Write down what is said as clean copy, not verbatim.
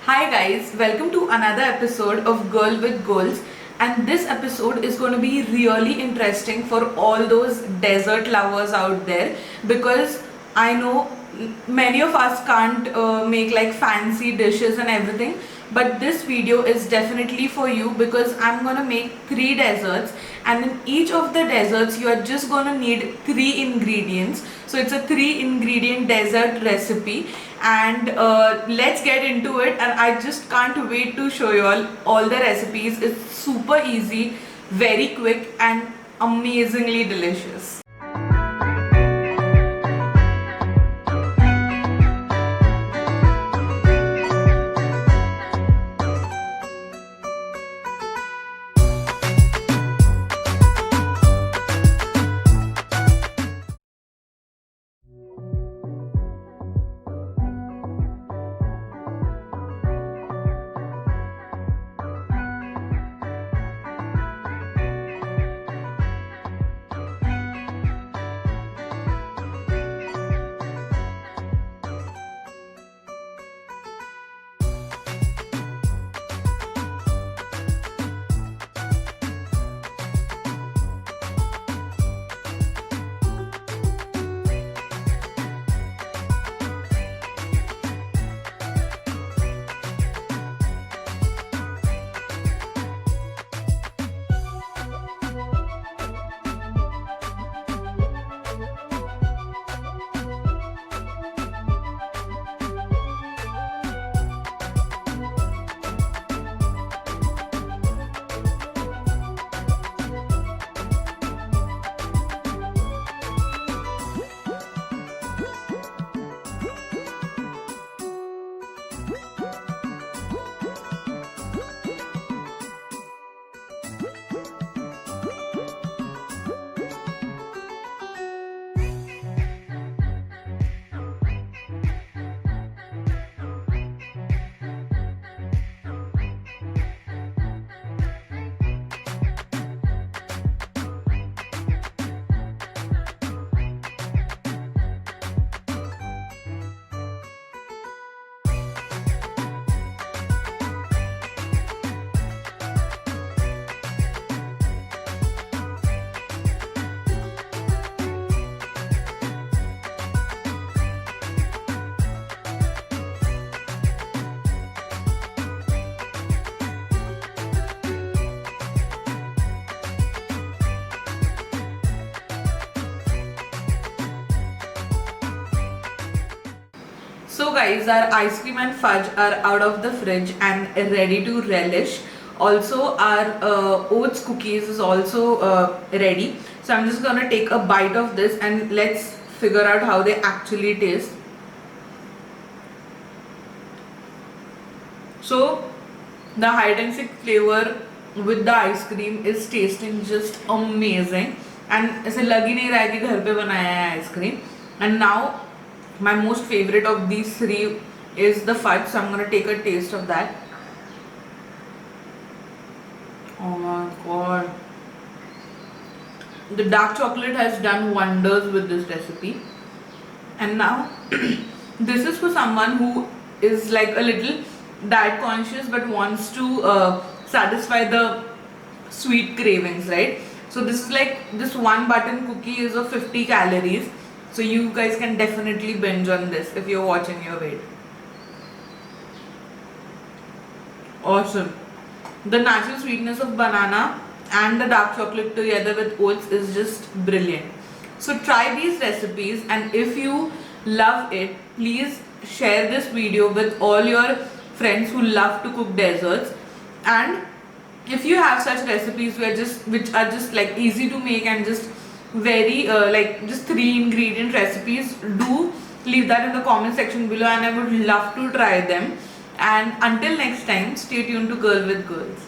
Hi guys, welcome to another episode of Girl with Goals, and this episode is going to be really interesting for all those dessert lovers out there because I know many of us can't make like fancy dishes and everything, but this video is definitely for you because I'm gonna make 3 desserts, and in each of the desserts you are just gonna need 3 ingredients. So it's a 3 ingredient dessert recipe, and let's get into it. And I just can't wait to show you all the recipes. It's super easy, very quick, and amazingly delicious. So guys, our ice cream and fudge are out of the fridge and ready to relish. Also our oats cookies is also ready. So I'm just gonna take a bite of this and let's figure out how they actually taste. So the hide and seek flavor with the ice cream is tasting just amazing, and ऐसे लग ही नहीं रहा है कि घर पे बनाया है ice cream. And now my most favorite of these 3 is the fudge, so I'm gonna take a taste of that. Oh my god, the dark chocolate has done wonders with this recipe. And now this is for someone who is like a little diet conscious but wants to satisfy the sweet cravings, right? So this is like, this one button cookie is of 50 calories. So you guys can definitely binge on this if you're watching your weight. Awesome. The natural sweetness of banana and the dark chocolate together with oats is just brilliant. So try these recipes, and if you love it, please share this video with all your friends who love to cook desserts. And if you have such recipes which are just like easy to make and just very like just 3 ingredient recipes, do leave that in the comment section below and I would love to try them. And until next time, stay tuned to Girl with Girls.